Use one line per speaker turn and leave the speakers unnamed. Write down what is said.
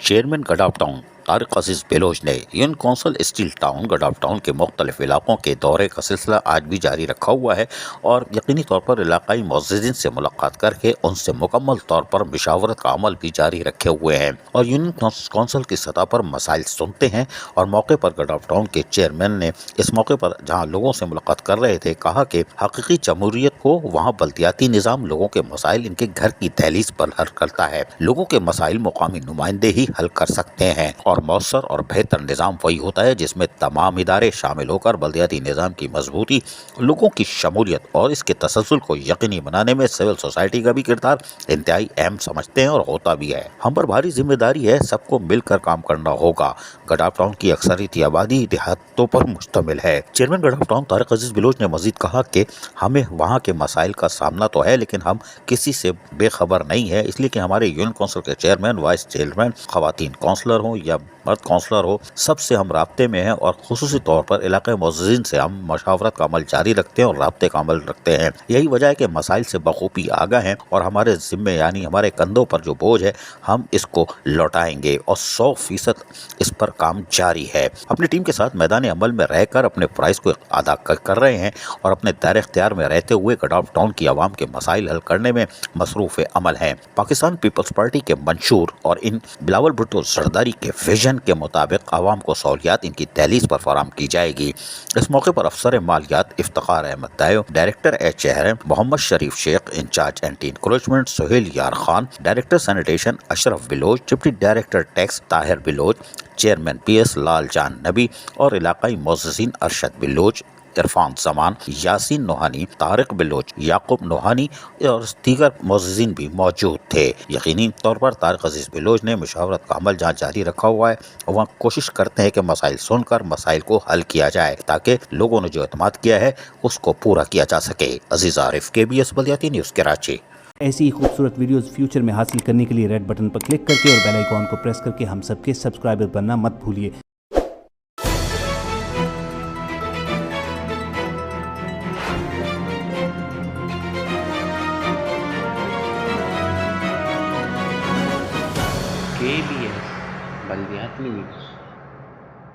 Chairman Gadap town Tariq Aziz Baloch ने union council steel town Gadap town के मुख्तलिफ इलाकों के दौरे का सिलसिला आज भी जारी रखा हुआ है और यकीनी तौर पर इलाकाई मुअज़्ज़िज़ीन से मुलाकात करके उनसे मुकम्मल तौर पर मशावरत का अमल भी जारी रखे हुए हैं और यूनियन कौंसिल की सतह पर मसाइल सुनते हैं। और मौके पर गडाफ टाउन के चेयरमैन ने इस मौके पर जहाँ लोगों से मुलाकात कर रहे थे कहा कि हकीकी जमहूरियत को वहाँ बल्दियाती निज़ाम लोगों के मसाइल इनके घर की दहलीज पर हल करता है। लोगों के मसाइल मुकामी नुमाइंदे ही हल कर सकते हैं और मौसर और बेहतर निज़ाम वही होता है जिसमें तमाम इदारे शामिल होकर बल्दियाती निज़ाम की मजबूती, लोगों की शमूलियत और इसके तसलसल को यकीनी बनाने में सिविल सोसाइटी का भी किरदार इंतहाई अहम समझते हैं और होता भी है। हम पर भारी जिम्मेदारी है, सबको मिलकर काम करना होगा। गडाफ टाउन की अक्सरियती आबादी देहातों पर मुश्तमिल है। चेयरमैन गडाफ टाउन तारिक अजीज बेलोच ने मजीद कहा कि हमें वहाँ के मसाइल का सामना तो है लेकिन हम किसी से बेखबर नहीं है, इसलिए कि हमारे यूनियन कौंसिल के चेयरमैन, वाइस चेयरमैन, खवातीन काउंसलर हो या मर्द काउंसलर हो, सबसे हम राब्ते में हैं और खुसूसी तौर पर इलाके मुअज़्ज़िज़ीन से हम मशावरत का अमल जारी रखते हैं और राब्ते का अमल रखते हैं। यही वजह है कि मसाइल से बखूबी आगाह हैं और हमारे ज़िम्मे यानी हमारे कंधों पर जो बोझ है हम इसको लौटाएंगे और 100% इस पर काम जारी है। अपनी टीम के साथ मैदान अमल में रहकर अपने फ़राइज़ को अदा कर रहे हैं और अपने दायरे इख्तियार में रहते हुए गडाफ टाउन की आवाम के मसाइल हल करने में मसरूफ़ अमल हैं। पाकिस्तान पीपल्स पार्टी के मंशूर और इन बिलावल भुट्टो सरदारी के विजन के मुताबिक आवाम को सहूलियात इनकी दहलीज पर फराहम की जाएगी। इस मौके पर अफसर मालियात Iftikhar Ahmed Dayo, director HRM Mohammad Sharif Shaikh, incharge anti encroachment Suhail Yar Khan, director sanitation Ashraf Baloch, deputy director tax Tahir Baloch, chairman PS Lal Jan Nabi और इलाकाई मुअज़्ज़िज़ीन अरशद बिलोच, इरफान जमान, यासीन नोहानी, तारिक बिलोच, याकूब नोहानी और दीगर मुअज़्ज़िज़ीन भी मौजूद थे। यकीनी तौर पर तारिक अजीज बेलोच ने मशावरत का अमल जहाँ जारी रखा हुआ है वहाँ कोशिश करते हैं कि मसाइल सुनकर मसाइल को हल किया जाए ताकि लोगों ने जो एतमाद किया है उसको पूरा किया जा सके। अजीज आरिफ, KBS बल्दियाती न्यूज़, कराची।
ऐसी ही खूबसूरत वीडियोस फ्यूचर में हासिल करने के लिए रेड बटन पर क्लिक करके और बेल आइकॉन को प्रेस करके हम सबके सब्सक्राइबर बनना मत भूलिए।
KBS बल्दियाती न्यूज़।